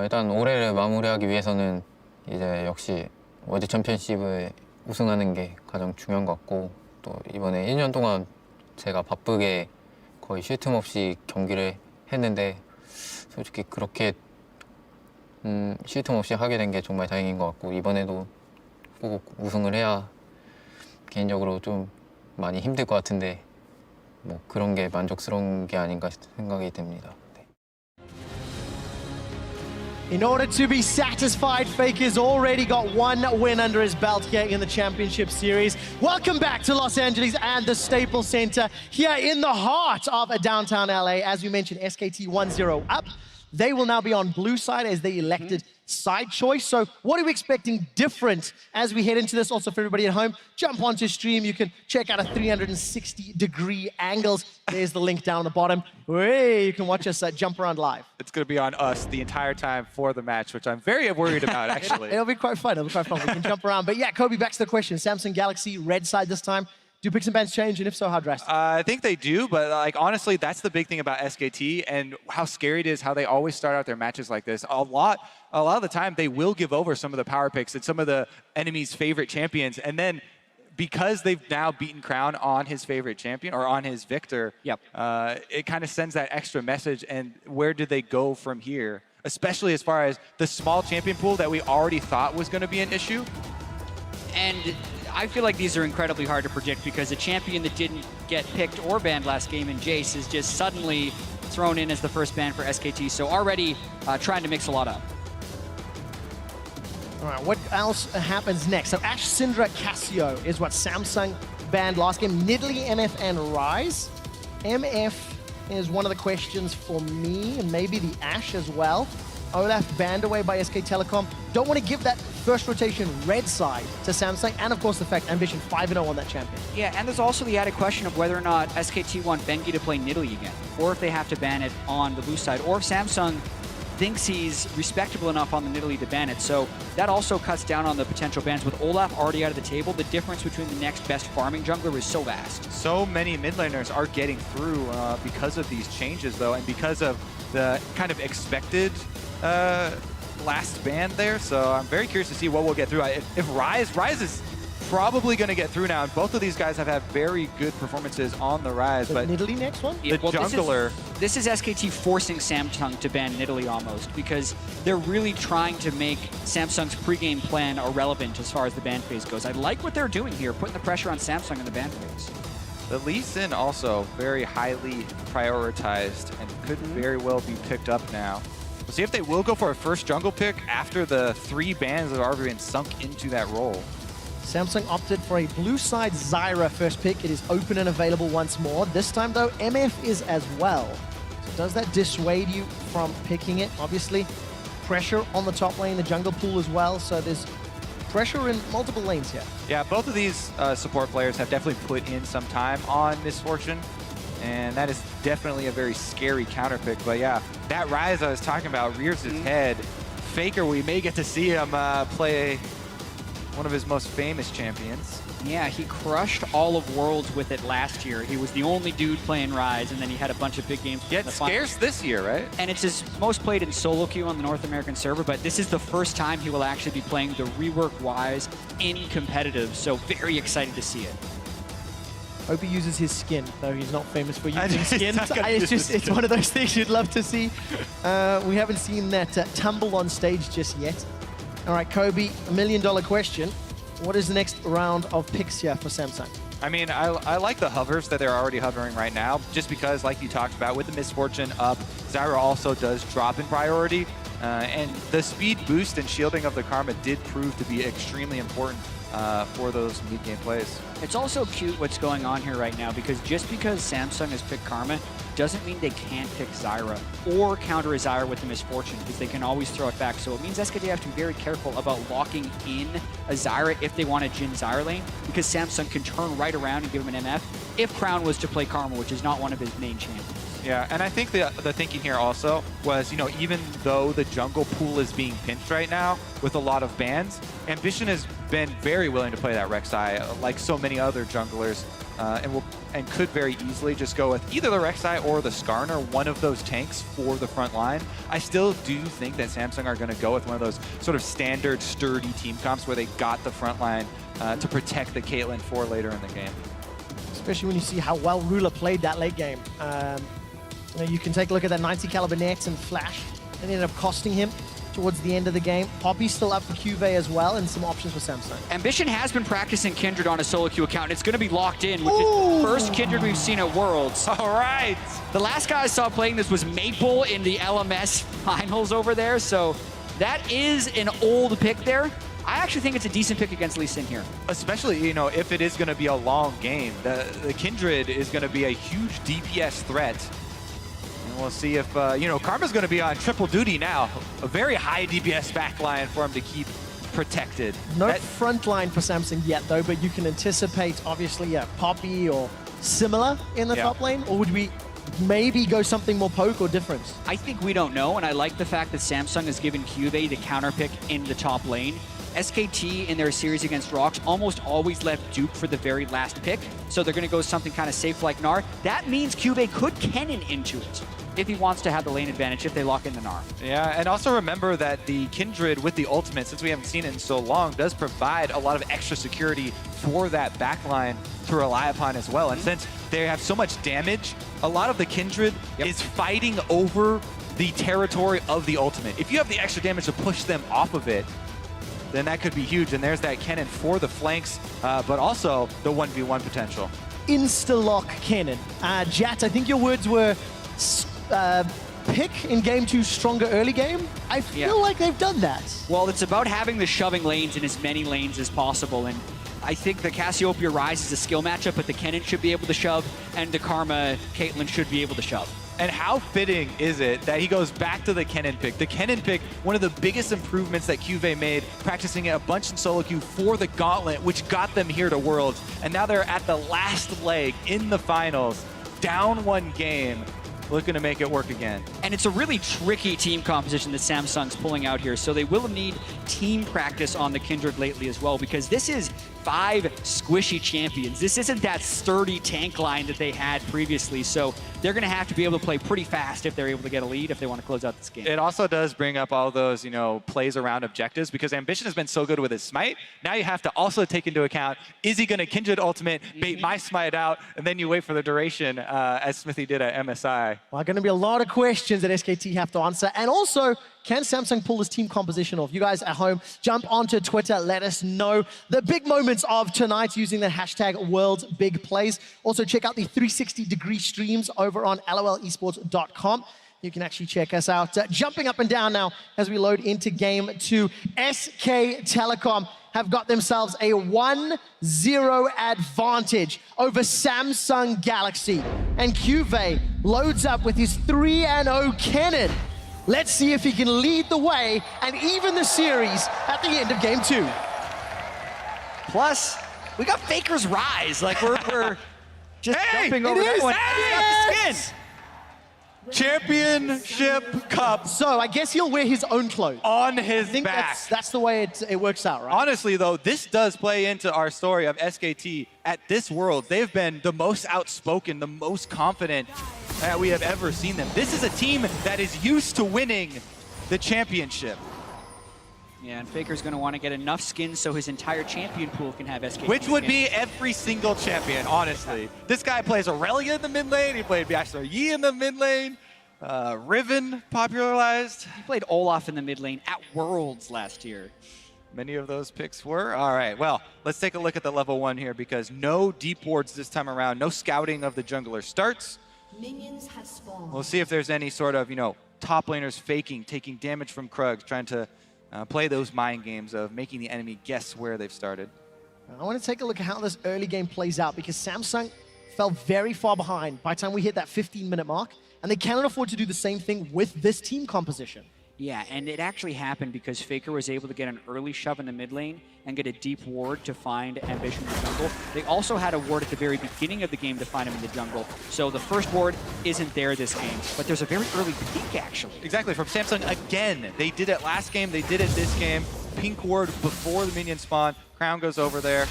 일단 올해를 마무리하기 위해서는 이제 역시 월드 챔피언십을 우승하는 게 가장 중요한 것 같고, 또 이번에 1년 동안 제가 바쁘게 거의 쉴 틈 없이 경기를 했는데 솔직히 그렇게 쉴 틈 없이 하게 된 게 정말 다행인 것 같고, 이번에도 꼭 우승을 해야 개인적으로 좀 많이 힘들 것 같은데 뭐 그런 게 만족스러운 게 아닌가 생각이 듭니다. 네. In order to be satisfied, Faker's already got one win under his belt here in the Championship Series. Welcome back to Los Angeles and the Staples Center here in the heart of downtown LA. As we mentioned, SKT 1-0 up. They will now be on blue side as the elected side choice. So what are we expecting different as we head into this? Also for everybody at home, jump onto stream. You can check out a 360-degree angles. There's the link down the bottom. Hey, you can watch us jump around live. It's going to be on us the entire time for the match, which I'm very worried about, actually. It'll be quite fun. It'll be quite fun. We can jump around. But yeah, Kobe, back to the question. Samsung Galaxy, red side this time. Do picks and bans change, and if so, how drastic? I think they do, but like honestly, that's the big thing about SKT and how scary it is, how they always start out their matches like this. A lot of the time, they will give over some of the power picks and some of the enemy's favorite champions, and then because they've now beaten Crown on his favorite champion or on his Victor, it kind of sends that extra message. And where do they go from here? Especially as far as the small champion pool that we already thought was going to be an issue. And I feel like these are incredibly hard to predict because a champion that didn't get picked or banned last game in Jace is just suddenly thrown in as the first ban for SKT. So already trying to mix a lot up. All right, what else happens next? So Ash, Syndra, Casio is what Samsung banned last game. Nidalee, MF, and Rise. MF is one of the questions for me, and maybe the Ash as well. Olaf banned away by SK Telecom. Don't want to give that first rotation red side to Samsung, and of course the fact Ambition 5-0 on that champion. Yeah, and there's also the added question of whether or not SKT want Bengi to play Nidalee again, or if they have to ban it on the blue side, or if Samsung thinks he's respectable enough on the Nidalee to ban it. So that also cuts down on the potential bans. With Olaf already out of the table, the difference between the next best farming jungler is so vast. So many mid laners are getting through because of these changes, though, and because of the kind of expected last ban there. So I'm very curious to see what we'll get through. If Rise is probably going to get through now, and both of these guys have had very good performances on the Rise. The but Nidalee next one? The jungler. This is SKT forcing Samsung to ban Nidalee almost, because they're really trying to make Samsung's pregame plan irrelevant as far as the ban phase goes. I like what they're doing here, putting the pressure on Samsung in the ban phase. The Lee Sin also very highly prioritized and could very well be picked up now. We'll see if they will go for a first jungle pick after the 3 bans that have already been sunk into that role. Samsung opted for a blue side Zyra first pick. It is open and available once more. This time though, MF is as well. So does that dissuade you from picking it? Obviously, pressure on the top lane, the jungle pool as well. So there's pressure in multiple lanes here. Yeah, both of these support players have definitely put in some time on Misfortune. And that is definitely a very scary counter pick. But yeah, that Rise I was talking about rears his head. Faker, we may get to see him play one of his most famous champions. Yeah, he crushed all of Worlds with it last year. He was the only dude playing Rise, and then he had a bunch of big games. Yeah, it's scarce this year, right? And it's his most played in solo queue on the North American server, but this is the first time he will actually be playing the rework Wise in competitive, so very excited to see it. Hope he uses his skin, though he's not famous for using skin. It's one of those things you'd love to see. We haven't seen that tumble on stage just yet. All right, Kobe, $1 million question. What is the next round of picks here for Samsung? I mean, I like the hovers that they're already hovering right now, just because, like you talked about, with the Misfortune up, Zyra also does drop in priority. And the speed boost and shielding of the Karma did prove to be extremely important for those mid-game plays. It's also cute what's going on here right now, because just because Samsung has picked Karma doesn't mean they can't pick Zyra or counter a Zyra with the Misfortune, because they can always throw it back. So it means SKT have to be very careful about locking in a Zyra if they want a Jhin Zyra lane, because Samsung can turn right around and give him an MF if Crown was to play Karma, which is not one of his main champions. Yeah, and I think the thinking here also was, you know, even though the jungle pool is being pinched right now with a lot of bans, Ambition has been very willing to play that Rek'Sai, like so many other junglers. and could very easily just go with either the Rek'Sai or the Skarner, one of those tanks for the front line. I still do think that Samsung are going to go with one of those sort of standard sturdy team comps where they got the front line to protect the Caitlyn for later in the game. Especially when you see how well Ruler played that late game. You can take a look at that 90 caliber net and flash, and ended up costing him towards the end of the game. Poppy's still up for QV as well, and some options for Samsung. Ambition has been practicing Kindred on a solo queue account, and it's going to be locked in, which is the first Kindred we've seen at Worlds. All right. The last guy I saw playing this was Maple in the LMS finals over there, so that is an old pick there. I actually think it's a decent pick against Lee Sin here. Especially, you know, if it is going to be a long game. The Kindred is going to be a huge DPS threat. And we'll see if, you know, Karma's going to be on triple duty now. A very high DPS backline for him to keep protected. No front line for Samsung yet, though, but you can anticipate, obviously, Poppy or similar in the top lane, or would we maybe go something more poke or different? I think we don't know, and I like the fact that Samsung has given QV the counter pick in the top lane. SKT in their series against Rocks almost always left Duke for the very last pick, so they're going to go something kind of safe like Gnar. That means QV could cannon into it if he wants to have the lane advantage if they lock in the Gnar. Yeah, and also remember that the Kindred with the ultimate, since we haven't seen it in so long, does provide a lot of extra security for that backline to rely upon as well. And since they have so much damage, a lot of the Kindred is fighting over the territory of the ultimate. If you have the extra damage to push them off of it, then that could be huge. And there's that cannon for the flanks, but also the 1v1 potential. Insta-lock cannon. Jat, I think your words were pick in game 2 stronger early game. I feel like they've done that. Well, it's about having the shoving lanes in as many lanes as possible, and I think the Cassiopeia Rise is a skill matchup, but the Kennen should be able to shove, and the Karma Caitlyn should be able to shove. And how fitting is it that he goes back to the Kennen pick? The Kennen pick, one of the biggest improvements that QV made, practicing it a bunch in solo queue for the Gauntlet, which got them here to Worlds. And now they're at the last leg in the finals, down one game, looking to make it work again. And it's a really tricky team composition that Samsung's pulling out here, so they will need team practice on the Kindred lately as well, because this is 5 squishy champions. This isn't that sturdy tank line that they had previously, so they're going to have to be able to play pretty fast if they're able to get a lead, if they want to close out this game. It also does bring up all those, you know, plays around objectives, because Ambition has been so good with his smite. Now you have to also take into account, is he going to Kindred ultimate, bait my smite out, and then you wait for the duration, as Smithy did at MSI. Well, going to be a lot of questions that SKT have to answer. And also, can Samsung pull this team composition off? You guys at home, jump onto Twitter, let us know the big moments of tonight using the hashtag #WorldBigPlays. Also, check out the 360-degree streams over on lolesports.com. You can actually check us out. Jumping up and down now as we load into game 2. SK Telecom have got themselves a 1-0 advantage over Samsung Galaxy. And QV loads up with his 3-0 Kennen. Let's see if he can lead the way and even the series at the end of game 2. Plus, we got Faker's Rise. Like, we're just jumping over is! that one. Yes! He's got the skin. Championship Cup So I guess he'll wear his own clothes. on his I think back. that's the way it works out, right? Honestly, though, this does play into our story of SKT at this World. They've been the most outspoken, the most confident that we have ever seen them. This is a team that is used to winning the championship. Yeah, and Faker's going to want to get enough skins so his entire champion pool can have SK. Which would be every single champion, honestly. This guy plays Aurelia in the mid lane. He played Bachelor Yi in the mid lane. Riven popularized. He played Olaf in the mid lane at Worlds last year. Many of those picks were. All right, well, let's take a look at the level 1 here, because no deep wards this time around. No scouting of the jungler starts. Minions have spawned. We'll see if there's any sort of, you know, top laners faking, taking damage from Krugs, trying to play those mind games of making the enemy guess where they've started. I want to take a look at how this early game plays out, because Samsung fell very far behind by the time we hit that 15-minute mark, and they cannot afford to do the same thing with this team composition. Yeah, and it actually happened because Faker was able to get an early shove in the mid lane and get a deep ward to find Ambition in the jungle. They also had a ward at the very beginning of the game to find him in the jungle. So the first ward isn't there this game, but there's a very early peek, actually. Exactly, from Samsung again. They did it last game, they did it this game. Pink ward before the minion spawn. Crown goes over there.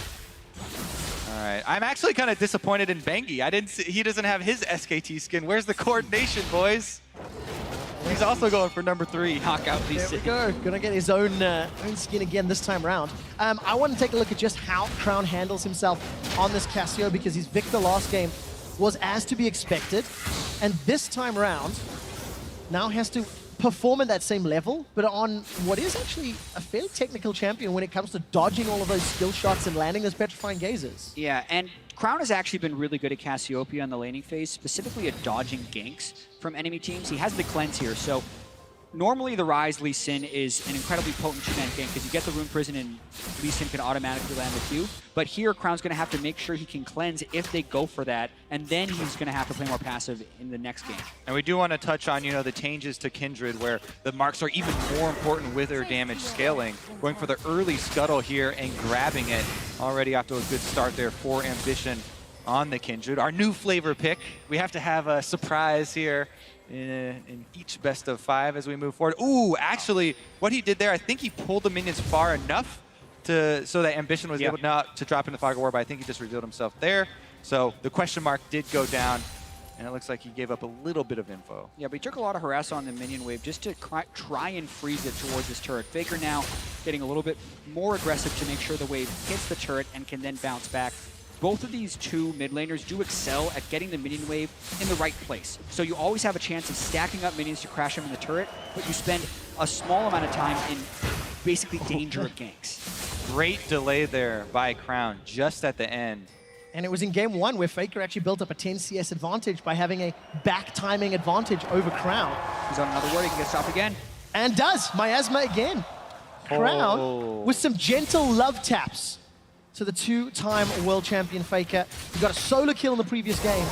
right, I'm actually kind of disappointed in Bengi. I didn't see, he doesn't have his SKT skin. Where's the coordination, boys? He's also going for number 3. Knockout There Lee we go. Gonna get his own skin again this time round. I want to take a look at just how Crown handles himself on this Casio, because his Victor last game was as to be expected, and this time round now has to perform at that same level, but on what is actually a fairly technical champion when it comes to dodging all of those skill shots and landing those petrifying gazes. Yeah, and Crown has actually been really good at Cassiopeia in the laning phase, specifically at dodging ganks from enemy teams. He has the cleanse here, so normally the Rise Lee Sin is an incredibly potent two-man gank because you get the Rune Prison and Lee Sin can automatically land the Q. But here, Crown's going to have to make sure he can cleanse if they go for that, and then he's going to have to play more passive in the next game. And we do want to touch on, you know, the changes to Kindred where the marks are even more important with their damage scaling. Going for the early scuttle here and grabbing it. Already off to a good start there for Ambition on the Kindred. Our new flavor pick. We have to have a surprise here in each best of 5 as we move forward. Ooh, actually, what he did there, I think he pulled the minions far enough so that Ambition was able not to drop into Fog of War, but I think he just revealed himself there. So the question mark did go down, and it looks like he gave up a little bit of info. Yeah, but he took a lot of harass on the minion wave just to try and freeze it towards his turret. Faker now getting a little bit more aggressive to make sure the wave hits the turret and can then bounce back. Both of these two mid laners do excel at getting the minion wave in the right place. So you always have a chance of stacking up minions to crash them in the turret, but you spend a small amount of time in basically danger of ganks. Great delay there by Crown just at the end. And it was in game 1 where Faker actually built up a 10 CS advantage by having a back timing advantage over Crown. He's on another word, he can get stopped again. And does, Miasma again. Crown with some gentle love taps to the 2-time world champion Faker. He got a solo kill in the previous game.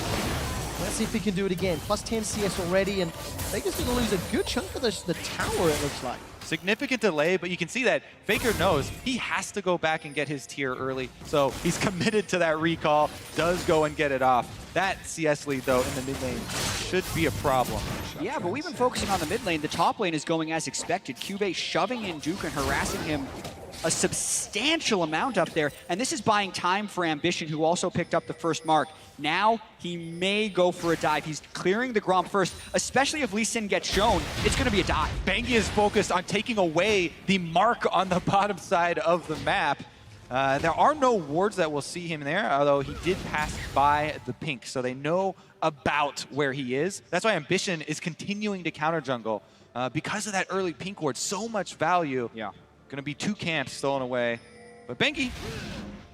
Let's see if he can do it again. Plus 10 CS already, and Faker's going to lose a good chunk of the tower, it looks like. Significant delay, but you can see that Faker knows he has to go back and get his tier early. So he's committed to that recall, does go and get it off. That CS lead, though, in the mid lane should be a problem. Yeah, but we've been focusing on the mid lane. The top lane is going as expected. Cube shoving in Duke and harassing him a substantial amount up there, and this is buying time for Ambition, who also picked up the first mark. Now he may go for a dive. He's clearing the Grom first, especially if Lee Sin gets shown, it's going to be a dive. Bengi is focused on taking away the mark on the bottom side of the map. There are no wards that will see him there, although he did pass by the pink, so they know about where he is. That's why Ambition is continuing to counter jungle because of that early pink ward. So much value. Yeah. Going to be 2 camps stolen away. But Bengi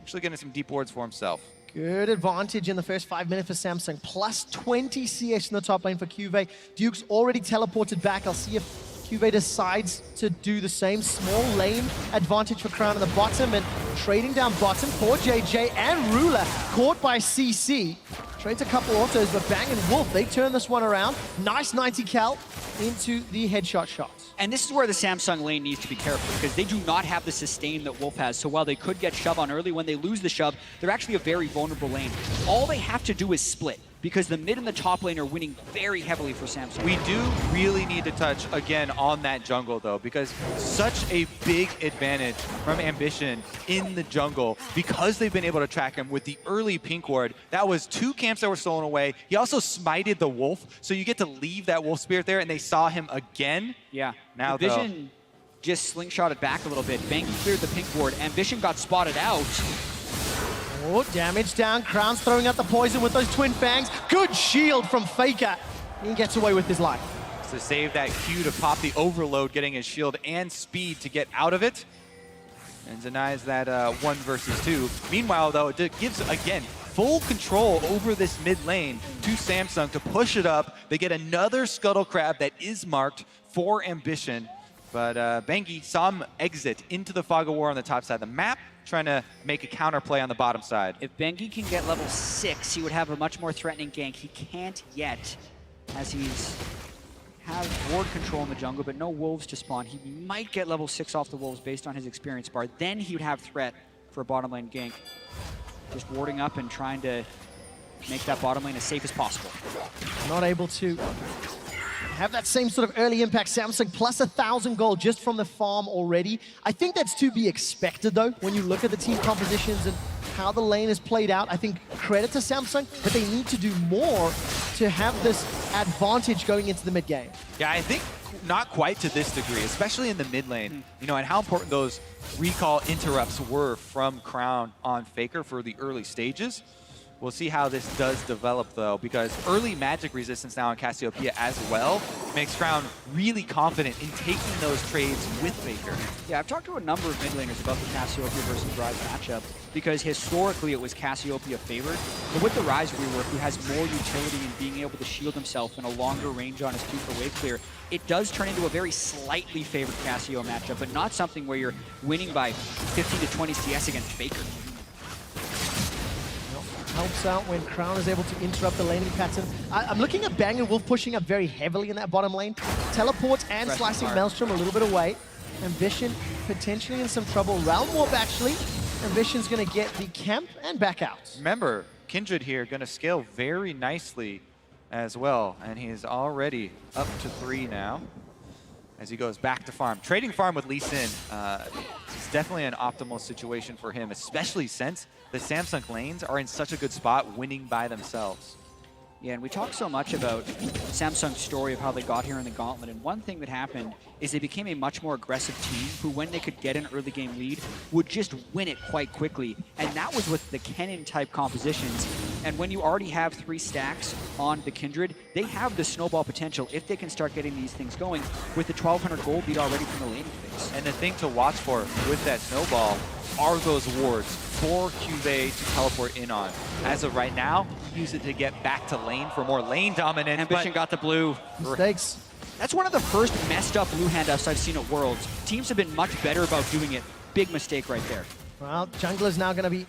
actually getting some deep wards for himself. Good advantage in the first 5 minutes for Samsung. Plus 20 CS in the top lane for Cuvée. Duke's already teleported back. I'll see if Cuvée decides to do the same. Small lane advantage for Crown in the bottom, and trading down bottom for JJ and Ruler. Caught by CC. Trades a couple autos, but Bang and Wolf, they turn this one around. Nice 90 cal into the headshot shots. And this is where the Samsung lane needs to be careful, because they do not have the sustain that Wolf has. So while they could get shove on early, when they lose the shove, they're actually a very vulnerable lane. All they have to do is split, because the mid and the top lane are winning very heavily for Samsung. We do really need to touch again on that jungle, though, because such a big advantage from Ambition in the jungle because they've been able to track him with the early pink ward. That was 2 camps that were stolen away. He also smited the wolf, so you get to leave that wolf spirit there, and they saw him again. Yeah. Now, the Vision just slingshotted back a little bit. Bang cleared the pink ward. Ambition got spotted out. Oh, damage down. Crown's throwing out the poison with those twin fangs. Good shield from Faker. He gets away with his life. To save that Q to pop the overload, getting his shield and speed to get out of it. And denies that 1 versus 2. Meanwhile, though, it gives, again, full control over this mid lane to Samsung to push it up. They get another Scuttle Crab that is marked for Ambition. But Bengi saw him exit into the Fog of War on the top side of the map, trying to make a counterplay on the bottom side. If Bengi can get level 6, he would have a much more threatening gank. He can't yet, as he's have ward control in the jungle, but no wolves to spawn. He might get level 6 off the wolves based on his experience bar. Then he would have threat for a bottom lane gank. Just warding up and trying to make that bottom lane as safe as possible. Not able to have that same sort of early impact. Samsung plus 1,000 gold just from the farm already. I think that's to be expected, though, when you look at the team compositions and how the lane is played out. I think credit to Samsung, but they need to do more to have this advantage going into the mid game. Yeah, I think not quite to this degree, especially in the mid lane. You know, and how important those recall interrupts were from Crown on Faker for the early stages. We'll see how this does develop, though, because early magic resistance now on Cassiopeia as well makes Crown really confident in taking those trades with Faker. Yeah, I've talked to a number of mid laners about the Cassiopeia versus Ryze matchup because historically it was Cassiopeia favored, but with the Ryze rework, who has more utility in being able to shield himself in a longer range on his Q for wave clear, it does turn into a very slightly favored Cassio matchup, but not something where you're winning by 15 to 20 CS against Faker. Helps out when Crown is able to interrupt the laning pattern. I'm looking at Bang and Wolf pushing up very heavily in that bottom lane. Teleports and slicing Maelstrom a little bit away. Ambition potentially in some trouble. Realm Warp actually. Ambition's gonna get the camp and back out. Remember, Kindred here gonna scale very nicely as well, and he is already up to 3 now as he goes back to farm. Trading farm with Lee Sin is definitely an optimal situation for him, especially since the Samsung lanes are in such a good spot winning by themselves. Yeah, and we talk so much about Samsung's story of how they got here in the gauntlet, and one thing that happened is they became a much more aggressive team who, when they could get an early game lead, would just win it quite quickly. And that was with the Kennen type compositions. And when you already have 3 stacks on the Kindred, they have the snowball potential if they can start getting these things going with the 1200 gold lead already from the laning phase. And the thing to watch for with that snowball are those wards for Cuvée to teleport in on. As of right now, use it to get back to lane for more lane dominance. Ambition got the blue. Mistakes. That's one of the first messed up blue handoffs I've seen at Worlds. Teams have been much better about doing it. Big mistake right there. Well, Jungler's now gonna be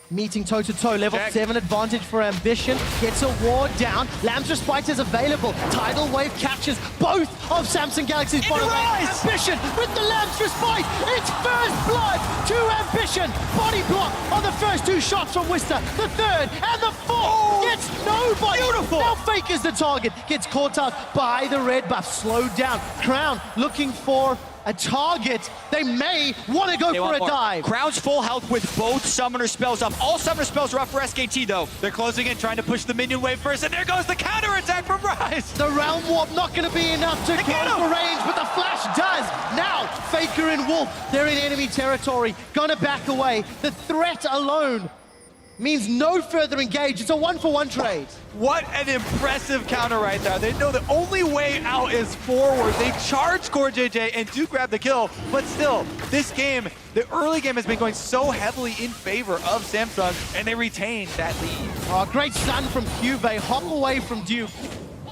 meeting toe-to-toe. Level Check. 7 advantage for Ambition. Gets a ward down. Lamb's Respite is available. Tidal Wave captures both of Samsung Galaxy's bottom lane. Ambition with the Lamb's Respite. It's first blood to Ambition. Body block on the first 2 shots from Wister. The third and the fourth gets nobody. Beautiful. Now Faker's the target. Gets caught out by the red buff. Slowed down. Crown looking for a target. They may want to go for a dive. Crown's full health with both summoner spells up. All summoner spells are up for SKT though. They're closing in, trying to push the minion wave first, and there goes the counterattack from Ryze! The Realm Warp not going to be enough to go for range, but the flash does. Now, Faker and Wolf, they're in enemy territory. Gonna back away. The threat alone means no further engage. It's a 1-for-1 trade. What an impressive counter right there. They know the only way out is forward. They charge Core JJ and do grab the kill, but still, this game, the early game has been going so heavily in favor of Samsung, and they retain that lead. Oh, great stun from Cuvée. Hop away from Duke.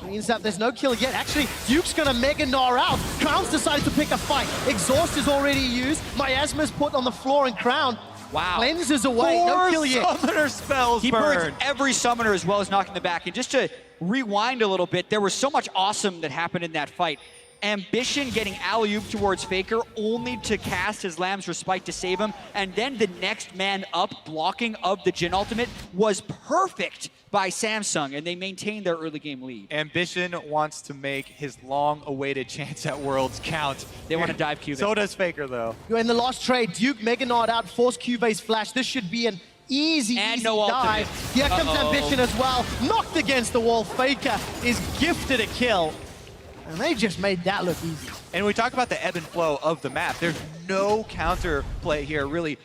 Means that there's no kill yet. Actually, Duke's gonna Mega Gnar out. Crown's decided to pick a fight. Exhaust is already used. Miasma's put on the floor, and Crown cleanses away. No kill yet. Summoner spells He burn. burns every summoner as well as knocking the back. And just to rewind a little bit, there was so much awesome that happened in that fight. Ambition getting alley-oop towards Faker only to cast his Lamb's Respite to save him. And then the next man up blocking of the Jhin ultimate was perfect by Samsung, and they maintained their early game lead. Ambition wants to make his long-awaited chance at Worlds count. They want to dive Cuvée. So does Faker, though. In the last trade, Duke Mega Gnar out, forced Cuvé's flash. This should be an easy no dive. ultimate. Here comes Ambition as well. Knocked against the wall. Faker is gifted a kill. And they just made that look easy. And we talk about the ebb and flow of the map. There's no counter play here really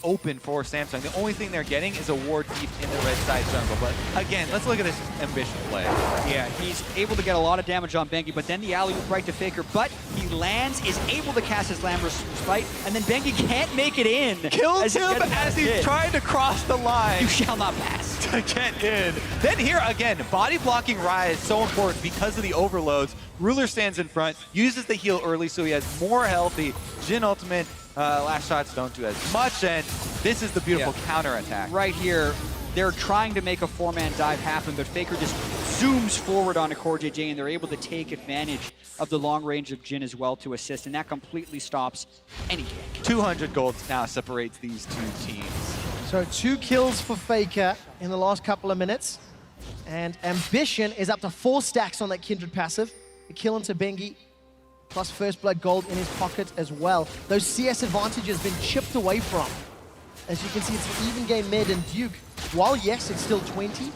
open for Samsung. The only thing they're getting is a ward deep in the red side jungle. But again, let's look at this Ambition play. Yeah, he's able to get a lot of damage on Bengi, but then the alley-oop right to Faker, but he lands, is able to cast his Lamb's Respite, and then Bengi can't make it in. Kills him as he's trying to cross the line. You shall not pass. To get in. Then here again, body blocking Ryze is so important because of the overloads. Ruler stands in front, uses the heal early so he has more healthy. Jhin ultimate, last shots don't do as much, and this is the beautiful counter attack. Right here, they're trying to make a 4-man dive happen, but Faker just zooms forward onto Core JJ, and they're able to take advantage of the long range of Jhin as well to assist, and that completely stops any gank. 200 gold now separates these two teams. So 2 kills for Faker in the last couple of minutes. And Ambition is up to 4 stacks on that Kindred passive. A kill into Bengi, plus First Blood gold in his pocket as well. Those CS advantages been chipped away from. As you can see, it's an even game mid, and Duke, while yes, it's still 20,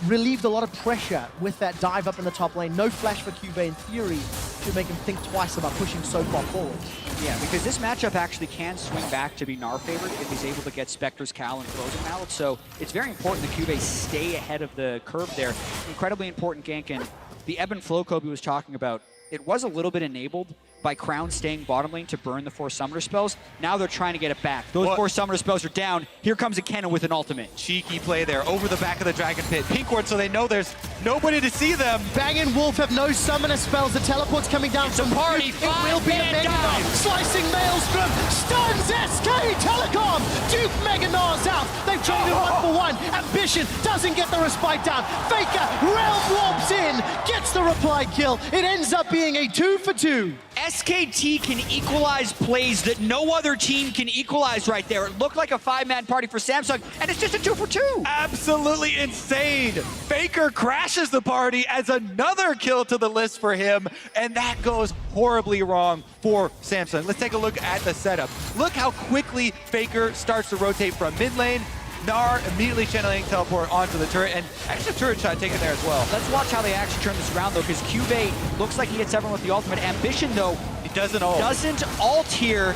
relieved a lot of pressure with that dive up in the top lane. No flash for QB in theory should make him think twice about pushing so far forward. Yeah, because this matchup actually can swing back to be Gnar favored if he's able to get Spectre's Cal and Frozen Mallet. So it's very important that QB stay ahead of the curve there. Incredibly important gank, and the ebb and flow Kobe was talking about, it was a little bit enabled by Crown staying bottom lane to burn the 4 summoner spells. Now they're trying to get it back. Those 4 summoner spells are down. Here comes a Kennen with an ultimate. Cheeky play there over the back of the Dragon Pit. Pink Ward, so they know there's nobody to see them. Bang and Wolf have no summoner spells. The teleport's coming down from party. Duke. It will be a Mega Gnar. Slicing Maelstrom. Stuns SK Telecom. Duke Mega Gnar's out. They've traded 1-for-1. Ambition doesn't get the respite down. Faker Realm warps in. Gets the reply kill. It ends up being a 2-for-2. SKT can equalize plays that no other team can equalize right there. It looked like a 5-man party for Samsung, and it's just a 2-for-2. Absolutely insane. Faker crashes the party, adds another kill to the list for him, and that goes horribly wrong for Samsung. Let's take a look at the setup. Look how quickly Faker starts to rotate from mid lane. Gnar immediately channeling teleport onto the turret, and actually a turret shot taken there as well. Let's watch how they actually turn this around, though, because Cubase looks like he hits everyone with the ultimate. Ambition, though, He doesn't ult. doesn't ult here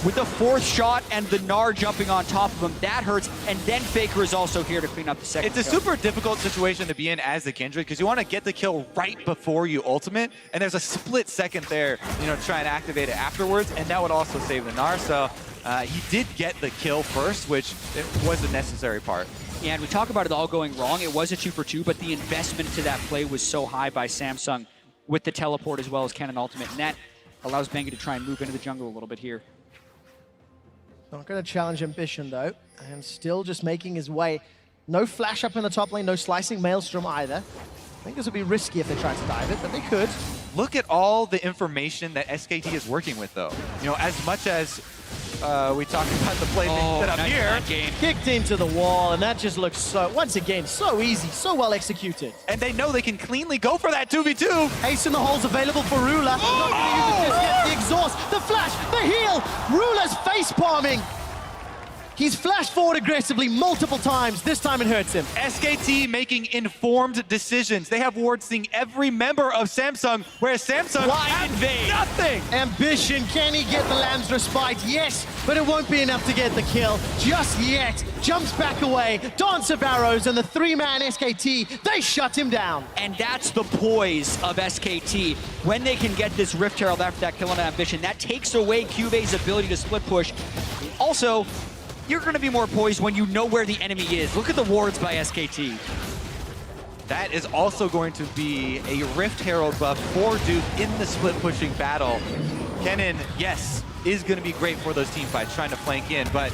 with the 4th shot and the Gnar jumping on top of him. That hurts, and then Faker is also here to clean up the second It's a kill. super difficult situation to be in as the Kindred, because you want to get the kill right before you ultimate, and there's a split second there, you know, to try and activate it afterwards, and that would also save the Gnar. So he did get the kill first, which it was the necessary part. Yeah, and we talk about it all going wrong. It was a 2-for-2, but the investment to that play was so high by Samsung with the teleport as well as Kennen ultimate, and that allows Bengi to try and move into the jungle a little bit here. Not going to challenge Ambition, though, and still just making his way. No flash up in the top lane, no slicing Maelstrom either. I think this would be risky if they tried to dive it, but they could. Look at all the information that SKT is working with, though. You know, as much as we talked about the play being set up here, Kicked into the wall, and that just looks so, once again, so easy, so well executed. and they know they can cleanly go for that 2v2. Ace in the hole's available for Ruler. Not going to use it just yet. The exhaust, the flash, the heal. Ruler's face palming. He's flashed forward aggressively multiple times. This time it hurts him. SKT making informed decisions. They have wards seeing every member of Samsung, whereas Samsung Blind have invade. nothing. Ambition, can he get the Lamb's respite? Yes, but it won't be enough to get the kill just yet. Jumps back away, Dance of Arrows, and the 3-man SKT, they shut him down. And that's the poise of SKT. When they can get this Rift Herald after that kill on Ambition, that takes away Cubase's ability to split push. Also, you're going to be more poised when you know where the enemy is. Look at the wards by SKT. That is also going to be a Rift Herald buff for Duke in the split pushing battle. Kennen, yes, is going to be great for those team fights, trying to flank in, but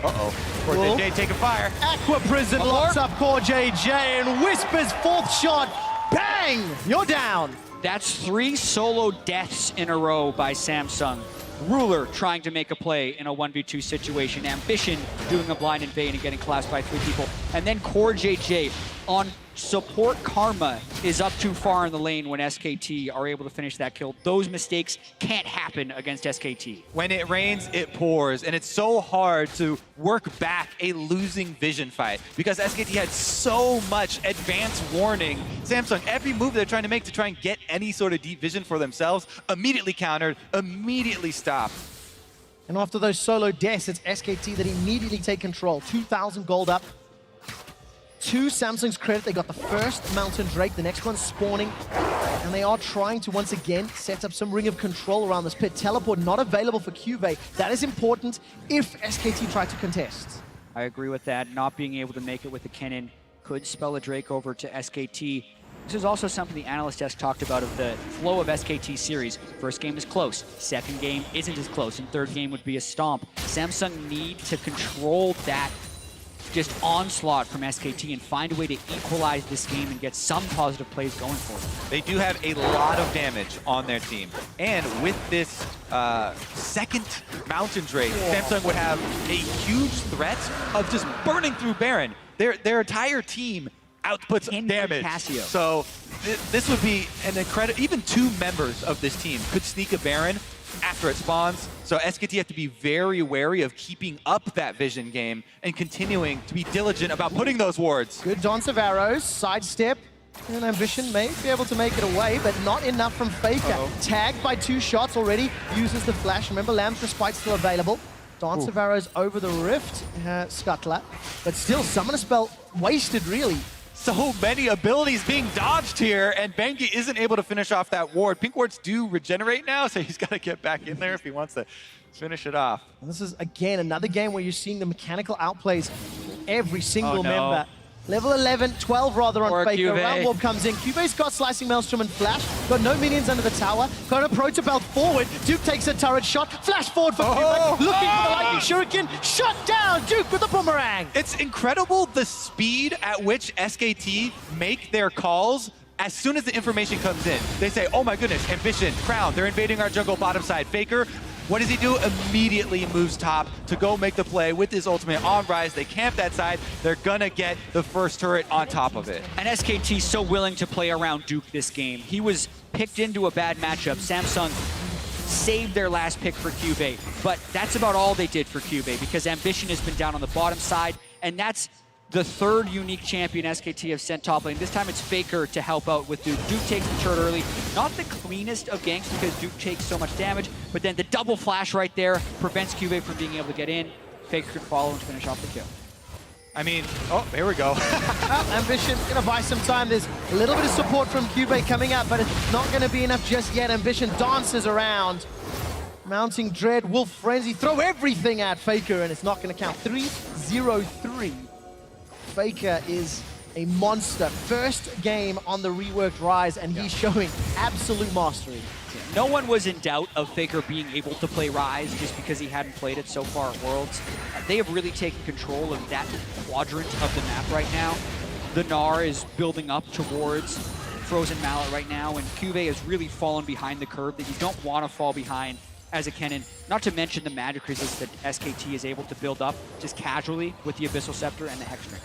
uh-oh. Core Whoa. JJ taking fire. Aqua Prison locks up Core JJ and Whisper's 4th shot. Bang! You're down. That's 3 solo deaths in a row by Samsung. Ruler trying to make a play in a 1v2 situation. Ambition doing a blind invade and getting collapsed by 3 people. And then Core JJ on support Karma is up too far in the lane when SKT are able to finish that kill. Those mistakes can't happen against SKT. When it rains, it pours, and it's so hard to work back a losing Vision fight because SKT had so much advance warning. Samsung, every move they're trying to make to try and get any sort of deep vision for themselves, immediately countered, immediately stopped. And after those solo deaths, it's SKT that immediately take control. 2,000 gold up. To Samsung's credit, they got the first Mountain Drake, the next one's spawning, and they are trying to once again set up some ring of control around this pit. Teleport not available for Cuvée. That is important if SKT try to contest. I agree with that. Not being able to make it with the Kennen could spell a Drake over to SKT. This is also something the analyst desk talked about of the flow of SKT series. First game is close, second game isn't as close, and third game would be a stomp. Samsung need to control that just onslaught from SKT and find a way to equalize this game and get some positive plays going for them. They do have a lot of damage on their team. And with this second Mountain Drake, Samsung would have a huge threat of just burning through Baron. Their entire team outputs damage. Cassio. So this would be an incredible, even 2 members of this team could sneak a Baron after it spawns. So SKT have to be very wary of keeping up that vision game and continuing to be diligent about putting those wards. Good dance of arrows, sidestep, and Ambition may be able to make it away, but not enough from Faker. Tagged by 2 shots already, uses the flash. Remember, Lamb's Respite still available. Dance of arrows over the rift, Scuttler. But still, Summoner Spell wasted, really. So many abilities being dodged here, and Bengi isn't able to finish off that ward. Pink wards do regenerate now, so he's got to get back in there if he wants to finish it off. And this is, again, another game where you're seeing the mechanical outplays every single member. Level 11, 12 rather on Faker. Round Warp comes in. Cube's got Slicing Maelstrom and Flash. Got no minions under the tower. Got an approach belt forward. Duke takes a turret shot. Flash forward for Cube. Looking for the lightning shuriken. Shut down. Duke with the boomerang. It's incredible the speed at which SKT make their calls. As soon as the information comes in, they say, oh my goodness, Ambition, Crown, they're invading our jungle bottom side. Faker, what does he do? Immediately moves top to go make the play with his ultimate on Rise. They camp that side. They're gonna get the first turret on top of it. And SKT so willing to play around Duke this game. He was picked into a bad matchup. Samsung saved their last pick for Cube, but that's about all they did for Cube because Ambition has been down on the bottom side, and that's the 3rd unique champion SKT have sent top lane. This time it's Faker to help out with Duke. Duke takes the turret early. Not the cleanest of ganks because Duke takes so much damage, but then the double flash right there prevents Cube from being able to get in. Faker can follow and finish off the kill. I mean, oh, there we go. Ambition gonna buy some time. There's a little bit of support from Cube coming up, but it's not gonna be enough just yet. Ambition dances around. Mounting Dread, Wolf Frenzy, throw everything at Faker, and it's not gonna count. 3-0-3. Faker is a monster. First game on the reworked Rise, and he's showing absolute mastery. No one was in doubt of Faker being able to play Rise just because he hadn't played it so far at Worlds. They have really taken control of that quadrant of the map right now. The Gnar is building up towards Frozen Mallet right now, and Cube has really fallen behind the curve that you don't want to fall behind as a Kennen. Not to mention the magic resist that SKT is able to build up just casually with the Abyssal Scepter and the Hex Drinker.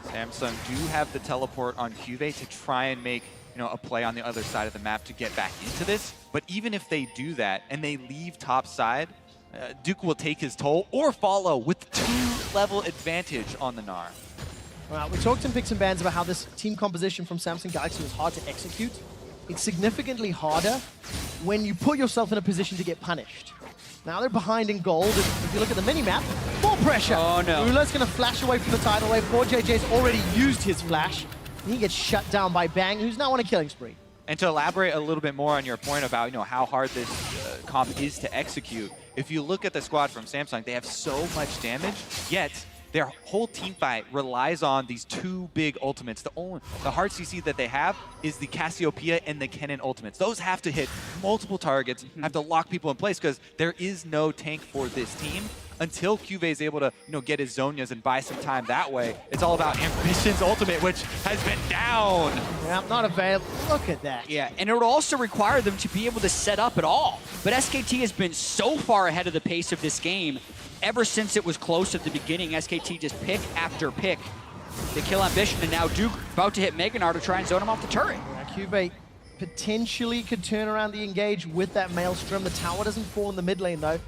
Samsung do have the teleport on Cube to try and make a play on the other side of the map to get back into this. But even if they do that and they leave top side, Duke will take his toll or follow with 2-level advantage on the Gnar. Well, we talked in Picks and Bans about how this team composition from Samsung Galaxy was hard to execute. It's significantly harder when you put yourself in a position to get punished. Now they're behind in gold, and if you look at the mini-map, more pressure. Oh no. Rula's gonna flash away from the tidal wave. 4JJ's already used his flash. He gets shut down by Bang, who's now on a killing spree. And to elaborate a little bit more on your point about how hard this comp is to execute, if you look at the squad from Samsung, they have so much damage, yet their whole team fight relies on these 2 big ultimates. The hard CC that they have is the Cassiopeia and the Kennen ultimates. Those have to hit multiple targets, have to lock people in place because there is no tank for this team. Until Cube is able to get his Zonias and buy some time that way, it's all about Ambition's ultimate, which has been down. Yeah, not available. Look at that. Yeah, and it would also require them to be able to set up at all. But SKT has been so far ahead of the pace of this game. Ever since it was close at the beginning, SKT just pick after pick. They kill Ambition, and now Duke about to hit Mega Gnar to try and zone him off the turret. Cube potentially could turn around the engage with that Maelstrom. The tower doesn't fall in the mid lane, though.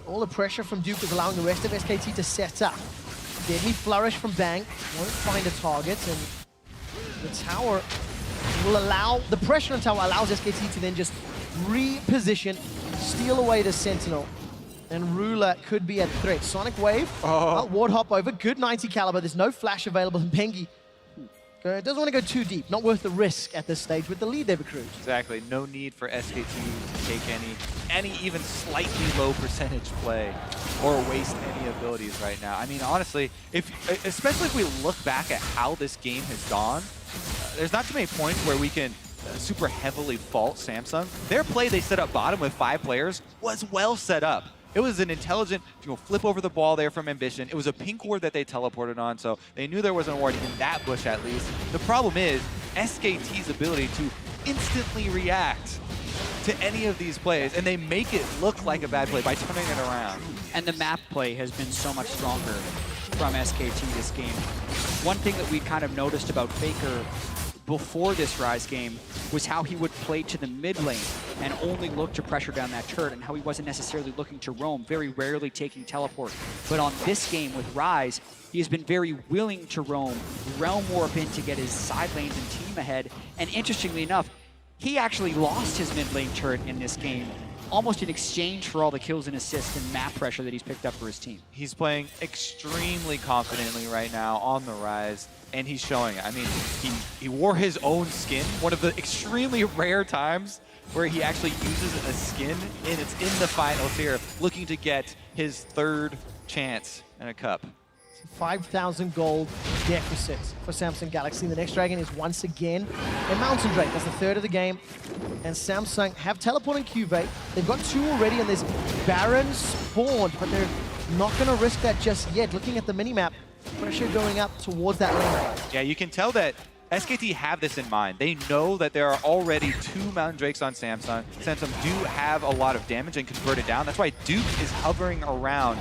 All the pressure from Duke is allowing the rest of SKT to set up. Deadly Flourish from Bang. Won't find a target, and the tower will allow... The pressure on the tower allows SKT to then just reposition, steal away the Sentinel. And Ruler could be a threat. Sonic Wave, Ward Hop over, good 90 caliber. There's no flash available, and Bengi doesn't want to go too deep. Not worth the risk at this stage with the lead they've accrued. Exactly. No need for SKT to take any even slightly low percentage play or waste any abilities right now. I mean, honestly, especially if we look back at how this game has gone, there's not too many points where we can super heavily fault Samsung. Their play they set up bottom with 5 players was well set up. It was an intelligent flip over the ball there from Ambition. It was a pink ward that they teleported on, so they knew there was an ward in that bush at least. The problem is SKT's ability to instantly react to any of these plays, and they make it look like a bad play by turning it around. And the map play has been so much stronger from SKT this game. One thing that we kind of noticed about Faker before this Rise game was how he would play to the mid lane and only look to pressure down that turret, and how he wasn't necessarily looking to roam, very rarely taking teleport. But on this game with Rise, he has been very willing to roam, realm warp in to get his side lanes and team ahead. And interestingly enough, he actually lost his mid lane turret in this game, almost in exchange for all the kills and assists and map pressure that he's picked up for his team. He's playing extremely confidently right now on the Rise, and he's showing it. I mean, he wore his own skin, one of the extremely rare times where he actually uses a skin, and it's in the finals here, looking to get his third chance in a cup. 5,000 gold deficit for Samsung Galaxy. The next dragon is once again a Mountain Drake. That's the third of the game. And Samsung have teleport and Cuvee. They've got 2 already, and there's Baron spawned, but they're not going to risk that just yet. Looking at the minimap, pressure going up towards that lane. Yeah, you can tell that SKT have this in mind. They know that there are already 2 Mountain Drakes on Samsung. Samsung do have a lot of damage and convert it down. That's why Duke is hovering around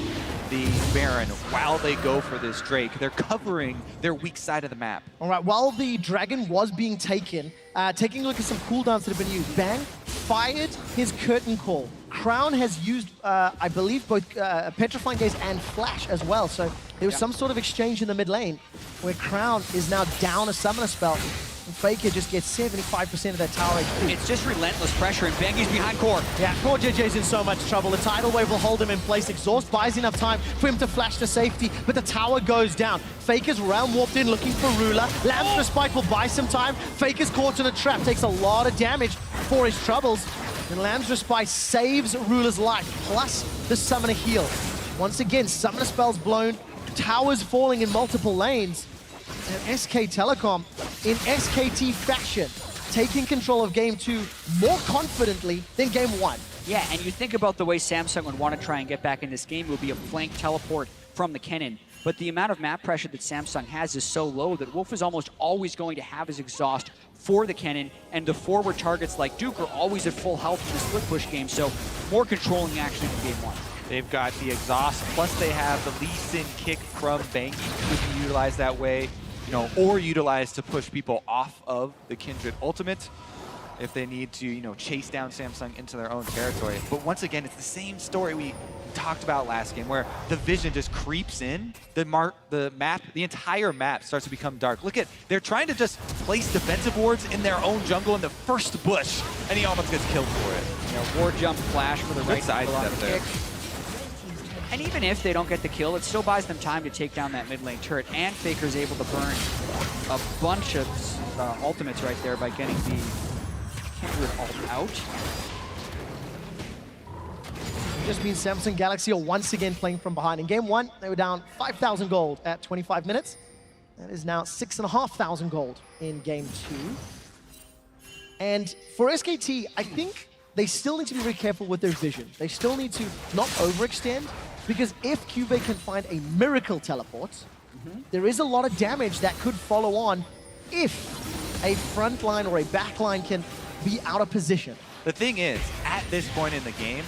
the Baron while they go for this Drake. They're covering their weak side of the map. All right, while the dragon was being taken, taking a look at some cooldowns that have been used. Bang fired his curtain call. Crown has used, I believe, both Petrifying Gaze and Flash as well. So there was some sort of exchange in the mid lane where Crown is now down a summoner spell. And Faker just gets 75% of that tower HP. It's just relentless pressure, and Bengi's behind core. Yeah, poor JJ's in so much trouble. The tidal wave will hold him in place. Exhaust buys enough time for him to flash to safety, but the tower goes down. Faker's realm warped in looking for Ruler. Lamb's Respite will buy some time. Faker's caught in a trap, takes a lot of damage for his troubles. And Lamb's Respite saves Ruler's life, plus the summoner heal. Once again, summoner spells blown, towers falling in multiple lanes. And SK Telecom, in SKT fashion, taking control of Game 2 more confidently than Game 1. Yeah, and you think about the way Samsung would want to try and get back in this game, it would be a flank teleport from the cannon. But the amount of map pressure that Samsung has is so low that Wolf is almost always going to have his exhaust for the cannon, and the forward targets like Duke are always at full health in the split push game, so more controlling action in Game 1. They've got the exhaust, plus they have the Lee Sin kick from Banky, who can be utilized that way, or utilized to push people off of the Kindred ultimate if they need to, chase down Samsung into their own territory. But once again, it's the same story we talked about last game, where the vision just creeps in. The entire map starts to become dark. Look at, they're trying to just place defensive wards in their own jungle in the first bush, and he almost gets killed for it. Ward jump flash for the right side step there. And even if they don't get the kill, it still buys them time to take down that mid lane turret, and Faker's able to burn a bunch of ultimates right there by getting the Kindred ult out. It just means Samsung Galaxy are once again playing from behind. In Game 1, they were down 5,000 gold at 25 minutes. That is now 6,500 gold in Game 2. And for SKT, I think they still need to be very careful with their vision. They still need to not overextend, because if Cuvee can find a miracle teleport, there is a lot of damage that could follow on if a front line or a back line can be out of position. The thing is, at this point in the game,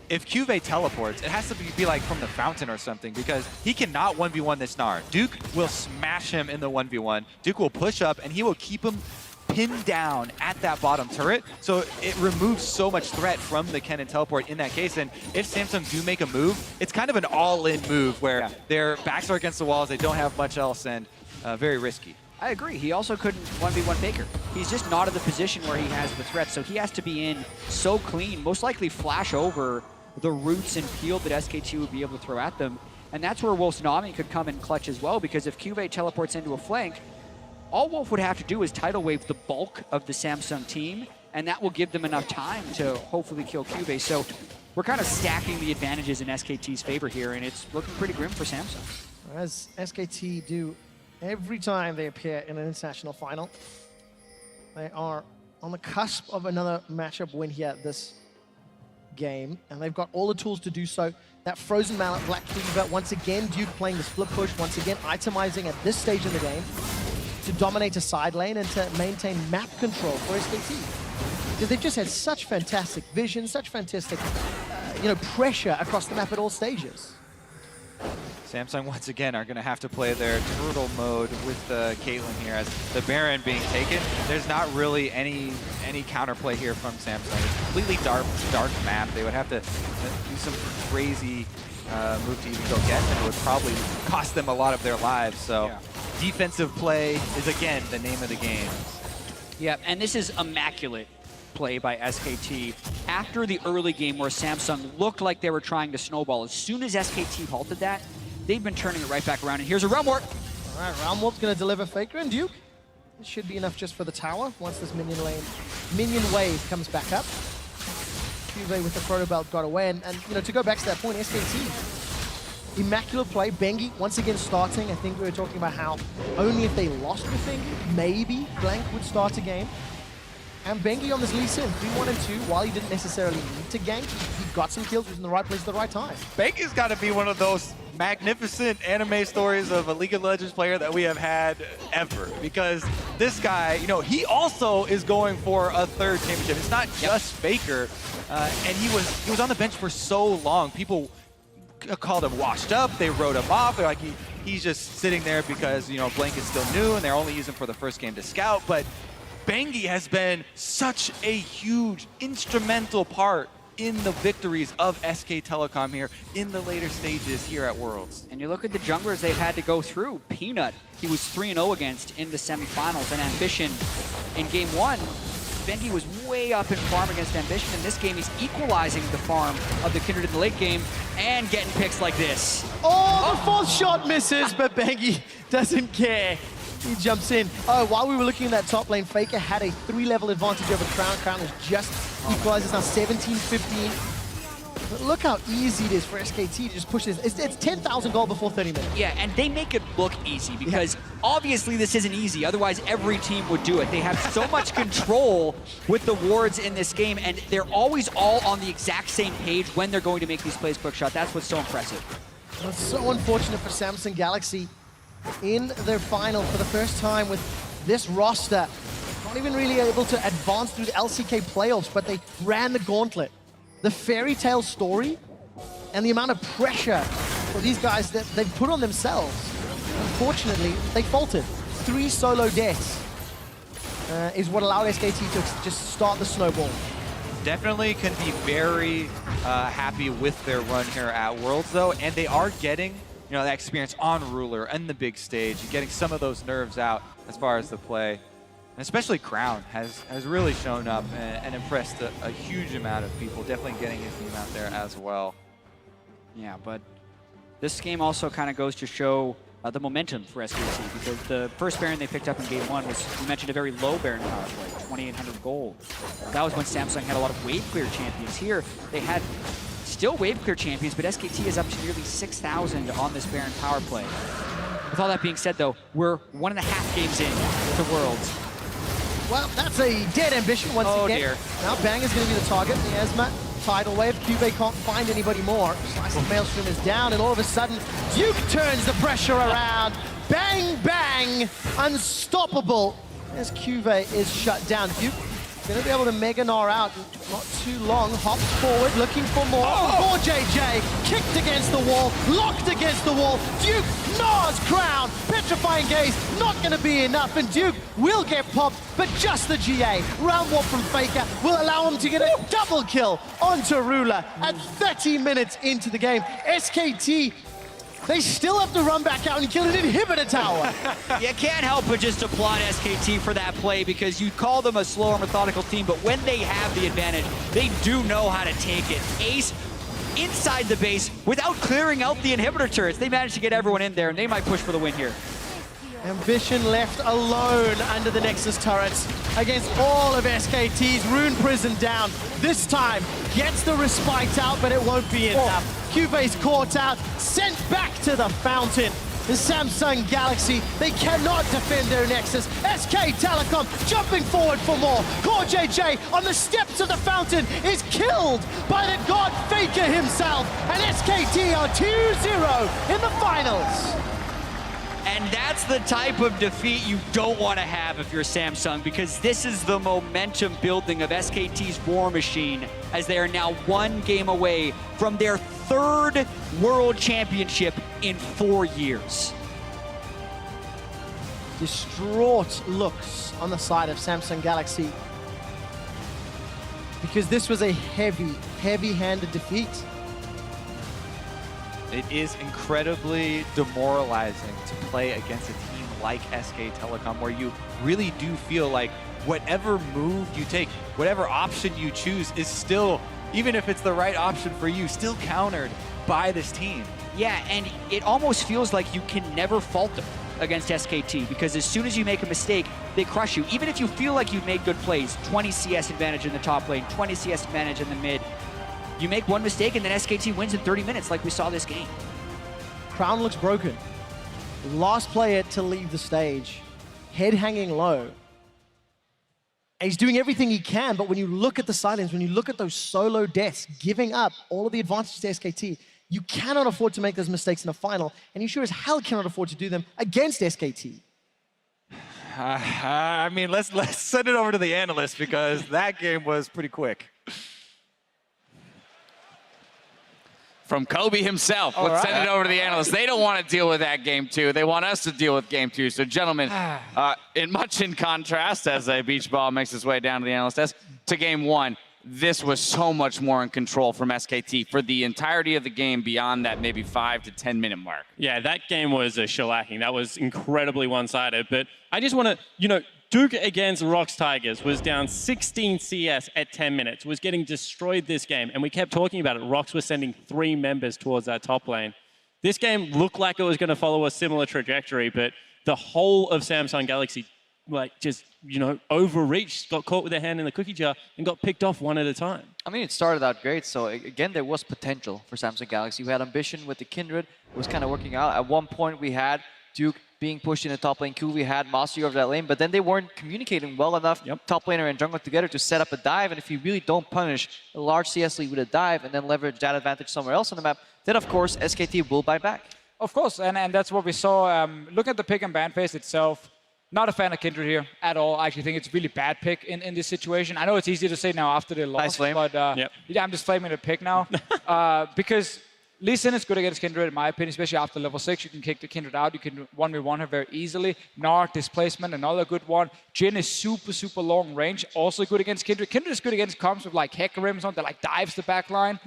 if Cuvee teleports, it has to be like from the fountain or something, because he cannot 1v1 this Gnar. Duke will smash him in the 1v1. Duke will push up, and he will keep him pinned down at that bottom turret, so it removes so much threat from the cannon teleport in that case. And if Samsung do make a move, it's kind of an all-in move where their backs are against the walls, they don't have much else, and very risky. I agree. He also couldn't 1v1 Faker. He's just not in the position where he has the threat, so he has to be in so clean, most likely flash over the roots and peel that SKT would be able to throw at them. And that's where Wolf's Nami could come in clutch as well, because if Cuvee teleports into a flank, all Wolf would have to do is tidal wave the bulk of the Samsung team, and that will give them enough time to hopefully kill Cuvee. So we're kind of stacking the advantages in SKT's favor here, and it's looking pretty grim for Samsung. As SKT do every time they appear in an international final, they are on the cusp of another matchup win here this game, and they've got all the tools to do so. That Frozen Mallet, Black Cleaver, once again, Duke playing the split push, once again, itemizing at this stage in the game to dominate a side lane and to maintain map control for SKT. Because they've just had such fantastic vision, such fantastic, pressure across the map at all stages. Samsung once again are going to have to play their turtle mode with Caitlyn here as the Baron being taken. There's not really any counterplay here from Samsung. It's a completely dark map. They would have to do some crazy move to even go get them. It would probably cost them a lot of their lives. So defensive play is again the name of the game. Yeah, and this is immaculate play by SKT. After the early game where Samsung looked like they were trying to snowball, as soon as SKT halted that, they've been turning it right back around. And here's a Realm Warp. All right, Realm Warp's going to deliver Faker and Duke. This should be enough just for the tower once this minion wave comes back up. Cuvée with the Proto Belt got away. And you know, to go back to that point, SKT, immaculate play. Bengi once again starting. I think we were talking about how only if they lost with Bengi, maybe Blank would start a game. And Bengi on this Lee Sin, 3-1 and 2, while he didn't necessarily need to gank, he got some kills, he was in the right place at the right time. Bengi's got to be one of those magnificent anime stories of a League of Legends player that we have had ever. Because this guy, you know, he also is going for a third championship. It's not just Faker. And he was on the bench for so long. People called him washed up. They wrote him off. They're like, he's just sitting there because, you know, Blank is still new and they're only using him for the first game to scout. But Bengi has been such a huge, instrumental part in the victories of SK Telecom here in the later stages here at Worlds. And you look at the junglers they've had to go through. Peanut, he was 3-0 against in the semifinals, and Ambition in game 1. Bengi was way up in farm against Ambition. In this game, he's equalizing the farm of the Kindred in the late game and getting picks like this. Oh, the fourth shot misses, but Bengi doesn't care. He jumps in. Oh, while we were looking at that top lane, Faker had a 3-level advantage over Crown. Crown was just equalized. It's now 17-15. But look how easy it is for SKT to just push this. It's 10,000 gold before 30 minutes. Yeah, and they make it look easy because obviously this isn't easy. Otherwise, every team would do it. They have so much control with the wards in this game, and they're always all on the exact same page when they're going to make these plays quick shot. That's what's so impressive. Well, it's so unfortunate for Samsung Galaxy in their final for the first time with this roster. Not even really able to advance through the LCK playoffs, but they ran the gauntlet. The fairy tale story and the amount of pressure for these guys that they've put on themselves. Unfortunately, they faltered. 3 solo deaths is what allowed SKT to just start the snowball. Definitely can be very happy with their run here at Worlds, though, and they are getting, you know, that experience on Ruler and the big stage, and getting some of those nerves out as far as the play. And especially Crown has really shown up and impressed a huge amount of people, definitely getting his name out there as well. Yeah, but this game also kind of goes to show the momentum for SKT, because the first Baron they picked up in game 1 was, you mentioned, a very low Baron power play, 2,800 gold. That was when Samsung had a lot of wave clear champions. Here, they had still wave clear champions, but SKT is up to nearly 6,000 on this Baron power play. With all that being said, though, we're 1.5 games in to Worlds. Well, that's a dead ambition once again. Oh dear. Now Bang is going to be the target. The Esma tidal wave. Cuvée can't find anybody more. Slice of Maelstrom is down, and all of a sudden, Duke turns the pressure around. Bang, bang, unstoppable as Cuvée is shut down. Duke going to be able to Mega Gnar out. Not too long. Hops forward, looking for more. For JJ. Kicked against the wall. Locked against the wall. Duke gnaws Crown. Petrifying Gaze. Not going to be enough. And Duke will get popped, but just the GA. Round one from Faker will allow him to get a double kill onto Ruler at 30 minutes into the game. SKT, they still have to run back out and kill an inhibitor tower. You can't help but just applaud SKT for that play, because you call them a slower, methodical team, but when they have the advantage, they do know how to take it. Ace inside the base without clearing out the inhibitor turrets. They managed to get everyone in there, and they might push for the win here. Ambition left alone under the Nexus turrets against all of SKT's. Rune Prison down. This time gets the respite out, but it won't be enough. Cuvé's caught out, sent back to the fountain. The Samsung Galaxy, they cannot defend their Nexus. SK Telecom jumping forward for more. Core JJ on the steps of the fountain is killed by the god Faker himself. And SKT are 2-0 in the finals. And that's the type of defeat you don't want to have if you're Samsung, because this is the momentum building of SKT's War Machine, as they are now 1 game away from their 3rd World Championship in 4 years. Distraught looks on the side of Samsung Galaxy, because this was a heavy-handed defeat. It is incredibly demoralizing to play against a team like SK Telecom, where you really do feel like whatever move you take, whatever option you choose is still, even if it's the right option for you, still countered by this team. Yeah, and it almost feels like you can never falter against SKT, because as soon as you make a mistake, they crush you. Even if you feel like you've made good plays, 20 CS advantage in the top lane, 20 CS advantage in the mid, you make one mistake and then SKT wins in 30 minutes like we saw this game. Crown looks broken. Last player to leave the stage, head hanging low. And he's doing everything he can, but when you look at the silence, when you look at those solo deaths, giving up all of the advantages to SKT, you cannot afford to make those mistakes in a final, and you sure as hell cannot afford to do them against SKT. I mean, let's send it over to the analyst, because that game was pretty quick. From Kobe himself, let's send it over to the analysts. They don't want to deal with that game two. They want us to deal with game two. So, gentlemen, much in contrast, as a beach ball makes its way down to the analyst desk, to game one, this was so much more in control from SKT for the entirety of the game beyond that maybe 5 to 10 minute mark. Yeah, that game was a shellacking. That was incredibly one-sided. But I just want to, Duke against Rox Tigers was down 16 CS at 10 minutes, was getting destroyed this game. And we kept talking about it. Rox was sending 3 members towards that top lane. This game looked like it was going to follow a similar trajectory, but the whole of Samsung Galaxy overreached, got caught with their hand in the cookie jar, and got picked off one at a time. I mean, it started out great. So again, there was potential for Samsung Galaxy. We had ambition with the Kindred. It was kind of working out. At one point, we had Duke being pushed in the top lane queue. We had mastery over that lane, but then they weren't communicating well enough, top laner and jungler together, to set up a dive. And if you really don't punish a large CS lead with a dive and then leverage that advantage somewhere else on the map, then of course SKT will buy back. Of course, and that's what we saw. Look at the pick and ban phase itself. Not a fan of Kindred here at all. I actually think it's a really bad pick in this situation. I know it's easy to say now after they lost, but yeah, I'm just flaming the pick now. Because Lee Sin is good against Kindred, in my opinion, especially after level 6. You can kick the Kindred out. You can 1v1 her very easily. Nard, Displacement, another good one. Jhin is super long range, also good against Kindred. Kindred is good against comps with like Hecarim that like dives the back line.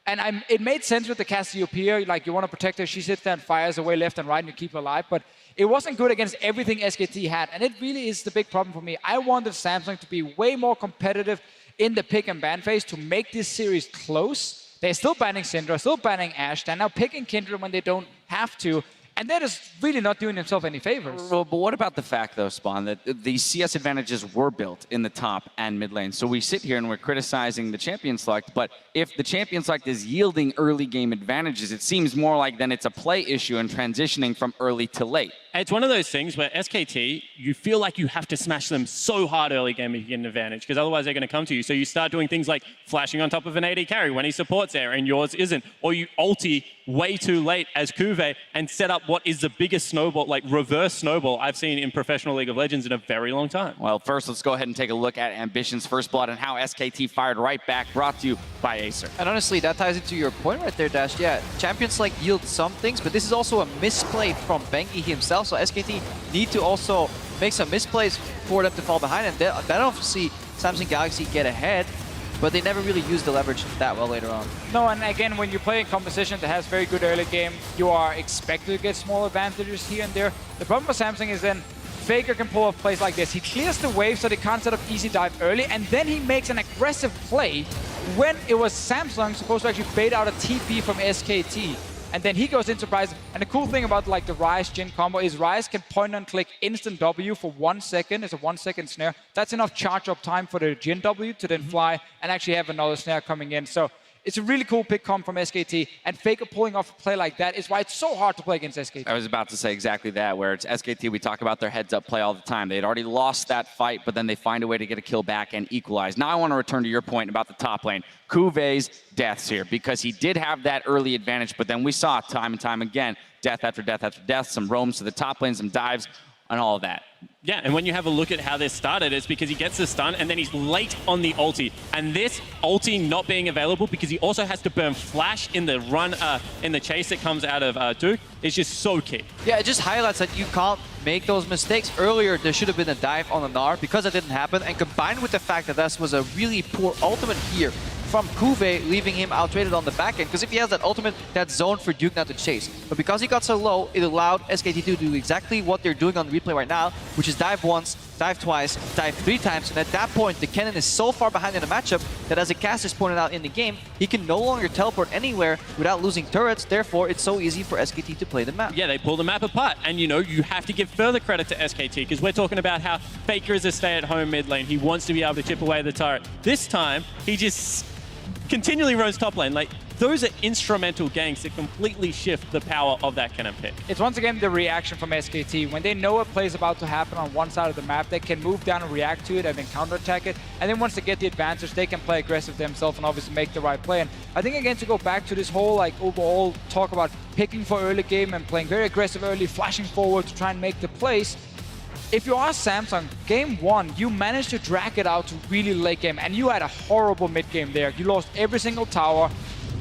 And it made sense with the Cassiopeia. Like, you want to protect her. She sits there and fires away left and right, and you keep her alive. But it wasn't good against everything SKT had. And it really is the big problem for me. I wanted Samsung to be way more competitive in the pick and ban phase to make this series close. They're still banning Syndra, still banning Ashe. They're now picking Kindred when they don't have to. And that is really not doing themselves any favors. Well, but what about the fact, though, Spawn, that the CS advantages were built in the top and mid lane? So we sit here and we're criticizing the champion select, but if the champion select is yielding early game advantages, it seems more like then it's a play issue and transitioning from early to late. It's one of those things where SKT, you feel like you have to smash them so hard early game if you get an advantage, because otherwise they're going to come to you. So you start doing things like flashing on top of an AD carry when he supports there and yours isn't. Or you ulti way too late as Kuve and set up what is the biggest snowball, like reverse snowball I've seen in professional League of Legends in a very long time. Well, first, let's go ahead and take a look at Ambition's first blood and how SKT fired right back, brought to you by Acer. And honestly, that ties into your point right there, Dash. Yeah, champions like yield some things, but this is also a misplay from Bengi himself. So SKT need to also make some misplays for them to fall behind, and that obviously Samsung Galaxy get ahead, but they never really use the leverage that well later on. No, and again, when you play a composition that has very good early game, you are expected to get small advantages here and there. The problem for Samsung is then Faker can pull off plays like this. He clears the wave so they can't set up easy dive early, and then he makes an aggressive play when it was Samsung supposed to actually bait out a TP from SKT. And then he goes in surprise. And the cool thing about like the Ryze Jhin combo is Ryze can point and click instant W for 1 second. It's a 1 second snare. That's enough charge up time for the Jhin W to then fly and actually have another snare coming in. So it's a really cool pick comp from SKT, and Faker pulling off a play like that is why it's so hard to play against SKT. I was about to say exactly that, where it's SKT, we talk about their heads-up play all the time. They had already lost that fight, but then they find a way to get a kill back and equalize. Now I want to return to your point about the top lane. Kuve's deaths here, because he did have that early advantage, but then we saw time and time again, death after death after death, some roams to the top lane, some dives. and all of that. Yeah, and when you have a look at how this started, it's because he gets the stun and then he's late on the ulti. And this ulti not being available because he also has to burn flash in the run, in the chase that comes out of Duke is just so key. Yeah, it just highlights that you can't make those mistakes. Earlier, there should have been a dive on the Gnar because it didn't happen. And combined with the fact that this was a really poor ultimate here from Kuve, leaving him outtraded on the back end. Because if he has that ultimate, that's zone for Duke not to chase. But because he got so low, it allowed SKT to do exactly what they're doing on the replay right now, which is dive once, dive twice, dive 3 times. And at that point, the cannon is so far behind in the matchup that, as the casters pointed out in the game, he can no longer teleport anywhere without losing turrets. Therefore, it's so easy for SKT to play the map. Yeah, they pull the map apart. And, you know, you have to give further credit to SKT because we're talking about how Faker is a stay-at-home mid lane. He wants to be able to chip away the turret. This time, he just continually roams top lane. Like, those are instrumental ganks that completely shift the power of that cannon pick. It's once again the reaction from SKT. When they know a play is about to happen on one side of the map, they can move down and react to it and then counterattack it. And then once they get the advantage, they can play aggressive themselves and obviously make the right play. And I think, again, to go back to this whole like overall talk about picking for early game and playing very aggressive early, flashing forward to try and make the plays. If you are Samsung, game 1, you managed to drag it out to really late game, and you had a horrible mid game there. You lost every single tower.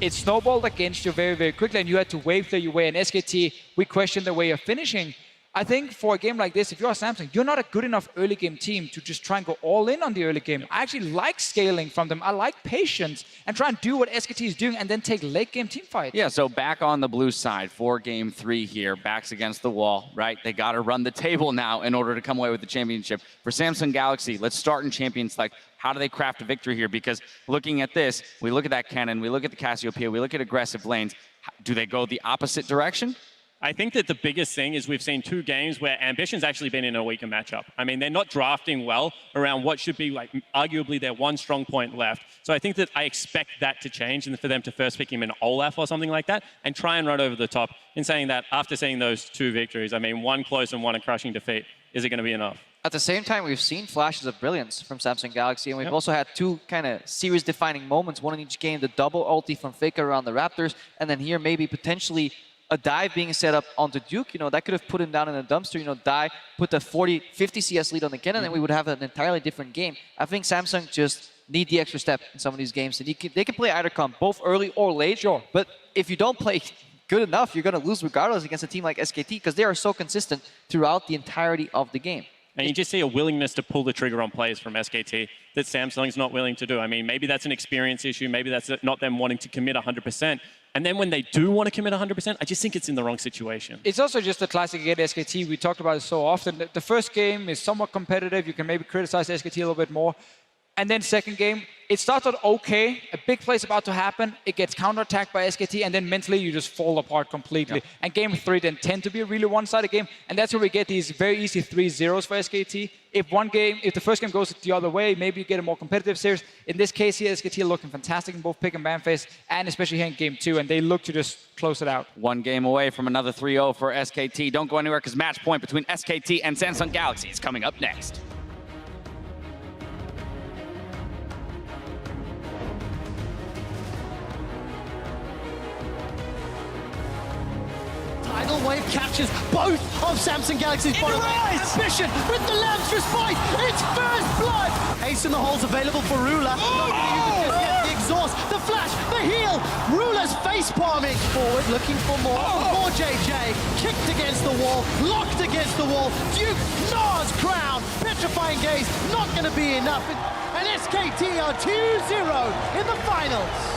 It snowballed against you very, very quickly, and you had to wave clear your way. And SKT, we questioned the way of finishing. I think for a game like this, if you're Samsung, you're not a good enough early game team to just try and go all in on the early game. I actually like scaling from them. I like patience and try and do what SKT is doing and then take late game team fights. Yeah, so back on the blue side for game 3 here, backs against the wall, right? They got to run the table now in order to come away with the championship. For Samsung Galaxy, let's start in champion select. How do they craft a victory here? Because looking at this, we look at that cannon, we look at the Cassiopeia, we look at aggressive lanes. Do they go the opposite direction? I think that the biggest thing is we've seen 2 games where Ambition's actually been in a weaker matchup. I mean, they're not drafting well around what should be like arguably their one strong point left. So I think that I expect that to change and for them to first pick him in Olaf or something like that and try and run over the top. In saying that, after seeing those 2 victories, I mean, 1 close and 1 a crushing defeat, is it going to be enough? At the same time, we've seen flashes of brilliance from Samsung Galaxy, and we've also had 2 kind of series-defining moments, one in each game, the double ulti from Faker around the Raptors, and then here maybe potentially a dive being set up onto Duke. You know, that could have put him down in a dumpster, you know, die, put the 40-50 CS lead on the cannon, and we would have an entirely different game. I think Samsung just need the extra step in some of these games. And they can play either come both early or late, sure. But if you don't play good enough, you're going to lose regardless against a team like SKT because they are so consistent throughout the entirety of the game. And you just see a willingness to pull the trigger on plays from SKT that Samsung's not willing to do. I mean, maybe that's an experience issue. Maybe that's not them wanting to commit 100%. And then when they do want to commit 100%, I just think it's in the wrong situation. It's also just a classic against SKT. We talked about it so often. The first game is somewhat competitive. You can maybe criticize SKT a little bit more. And then second game, it started okay. A big play's about to happen. It gets counterattacked by SKT, and then mentally you just fall apart completely. Yeah. And game 3 then tend to be a really one-sided game, and that's where we get these very easy 3-0s for SKT. If the first game goes the other way, maybe you get a more competitive series. In this case here, SKT are looking fantastic in both pick and ban phase, and especially here in game 2, and they look to just close it out. 1 game away from another 3-0 for SKT. Don't go anywhere because match point between SKT and Samsung Galaxy is coming up next. Tidal Wave captures both of Samsung Galaxy's bottom lane. Ambition with the Lamstress fight. It's first blood. Ace in the hole's available for Ruler. Not going to use it just yet. The exhaust, the flash, the heal. Ruler's face palming forward, looking for more. More JJ. Kicked against the wall, locked against the wall. Duke gnaws crown. Petrifying gaze, not going to be enough. And SKT are 2-0 in the finals.